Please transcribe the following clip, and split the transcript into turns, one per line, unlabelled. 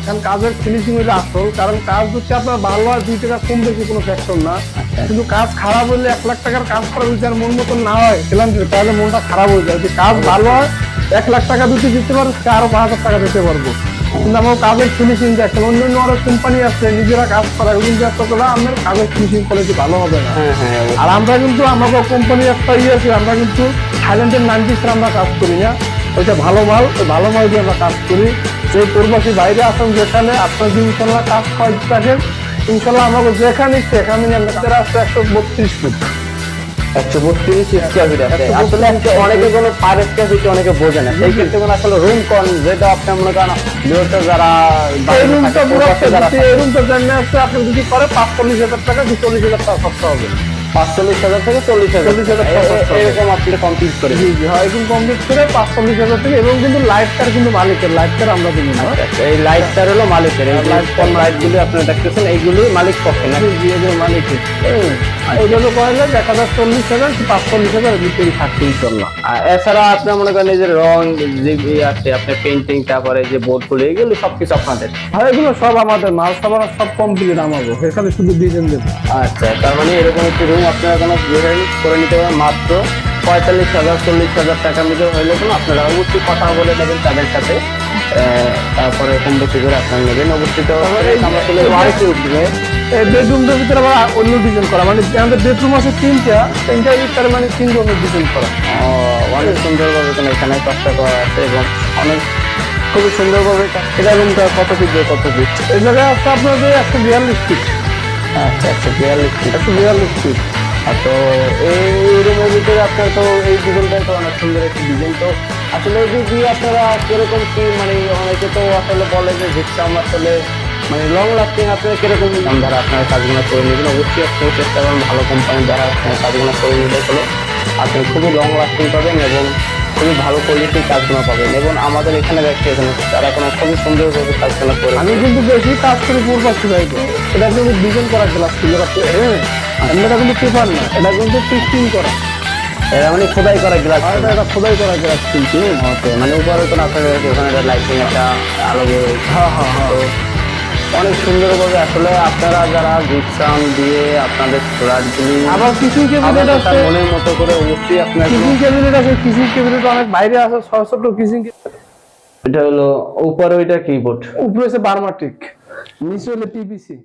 কারণ কাজের ফিনিশিং হইলে আসল, কারণ কাজ হচ্ছে আপনার ভালো আর 2 টাকা কম বেশি কোনো ফ্যাক্টর না। কিন্তু কাজ খারাপ হলে 1 লাখ টাকার কাজ করা যদি আর মন মতন না হয় ক্লায়েন্টের, তাহলে মনটা খারাপ হয়ে যায়। যদি কাজ ভালো হয় 1 লাখ টাকা যদি দিতে পারো, আরো 5,000 টাকা দিতে পারবো। কিন্তু আমার কাজের ফিনিশিং দেখেন, অন্যান্য আরো কোম্পানি আছে নিজেরা কাজ করা, কিন্তু এত করে আমার কাজের ফিনিশিং কোয়ালিটি ভালো হবে না। আর আমরা কিন্তু আমাদের কোম্পানির একটা আছে, আমরা কিন্তু থাইল্যান্ডের 90 আমরা কাজ করি না, ওইটা ভালো মাল, ভালো মাল দিয়ে আমরা কাজ করি। যে প্রবাসী বাইরে আসেন যেখানে আপনার যদি ইনশাল্লাহ কাজ করাতে থাকেন, ইনশাল্লাহ আমাকে যেখানে সেখানে আসছে 132 ফুট।
132 স্কয়ার ফিট আছে। আসলে অনেকে কোনো পার স্কয়ার ফিট অনেকে বোঝে না, সেই ক্ষেত্রে কোনো আসলে রুম কোন যেটা আপনি মনে করেন ভিউয়ারটা যারা
এই রুমটা পুরো এই রুমটা জানেন আছে, আপনি যদি করে 45,000 টাকা 40,000 টাকা খরচ হবে।
45,000 থেকে 40,000 এরকম আপনি কমপ্লিট করে।
জি জি, হয় এরকম কমপ্লিট করে 45,000 থেকে। এবং কিন্তু লাইটটার কিন্তু মালিকের, লাইটটার আমরা দিই না।
এই লাইটটার হলো মালিকের, এই লাইটগুলো আপনারা দেখতেছেন এইগুলো মালিক পক্ষে না?
জি এগুলো মালিকের। এইগুলো কয়লে 1,40,000 45,000 ভিতরে থাকতে ইনশাল্লাহ।
আর এছাড়া আপনার মনে করেন এই যে রং যে আছে আপনার পেইন্টিং, তারপরে যে বোর্ডগুলো, এগুলো সবকিছু আপনাদের?
হ্যাঁ এগুলো সব আমাদের মাল, সব কমপ্লিট আমাদের, এখানে শুধু ডিজাইন দেবো।
আচ্ছা, তার মানে এরকম একটি রুম আপনারা কোনো করে নিতে পারেন মাত্র 45,000 40,000 টাকার মধ্যে হইলে কোনো আপনারা অবশ্যই কথা বলে নেবেন তাদের সাথে, তারপরে কম বেশি করে আপনারা নেবেন অবশ্যই। তো আমরা চলে আরেকটু উঠবে
এই বেডরুমটার ভিতরে আবার অন্য ডিজাইন করা, মানে আমাদের বেডরুম আছে তিনটা তার মানে 3 রকমের ডিজাইন করা।
অনেক সুন্দরভাবে এখানে কাজটা করা আছে এবং অনেক খুবই সুন্দরভাবে। এটা রুমটা কত ফিট বাই কত ফিট?
এই জায়গায় আছে আপনাদের 142 ফিট।
আচ্ছা 142 ফিট।
142 ফিট।
আর তো এই রুমের ভিতরে আপনার তো এই ডিজাইনটা তো অনেক সুন্দর একটি ডিজাইন। তো আসলে এই দিয়ে আপনারা কিরকম কি, মানে অনেকে তো আসলে বলে যে জিপসাম আসলে মানে লং লাস্টিং, আপনারা কিরকম দাম দ্বারা আপনারা কাজগুলো করে নেবেন? অবশ্যই আপনি চেষ্টা করেন ভালো কোম্পানির দ্বারা কাজগুলো করে নিতে হলো আপনি খুবই লং লাস্টিং পাবেন এবং খুবই ভালো কোয়ালিটির কাজগুলো পাবেন। এবং আমাদের এখানে দেখতে তারা কোনো খুবই সুন্দরভাবে কাজগুলো করে।
আমি কিন্তু বেশি কাজ করি পূর্বাসী ভাইকে, এটা কিন্তু ডিজাইন করা গ্লাস ছিল, এটা কিন্তু পেপার না, এটা কিন্তু টেস্টিং করা।
এটা মানে খোদাই করা গ্লাস?
এটা খোদাই করা গ্লাস কিন্তু।
ওকে, মানে উপরে তো আপনাদের ওখানে লাইটিং একটা আলো বেরোয়।
হ্যাঁ হ্যাঁ হ্যাঁ,
অনেক সুন্দরভাবে আসলে আপনারা যারা জিপসাম দিয়ে আপনাদের ফ্ল্যাটগুলি,
আবার কিচিং ক্যাবিনেট আছে
মনের মতো করে অবশ্যই আপনার
কিচিং ক্যাবিনেট আছে। কিচিং ক্যাবিনেট অনেক বাইরে আছে, ছোট কিচিং।
এটা হলো উপরে, ওইটা কিবোর্ড,
উপরে আছে বার্মাটিক, নিচে হলো পিভিসি।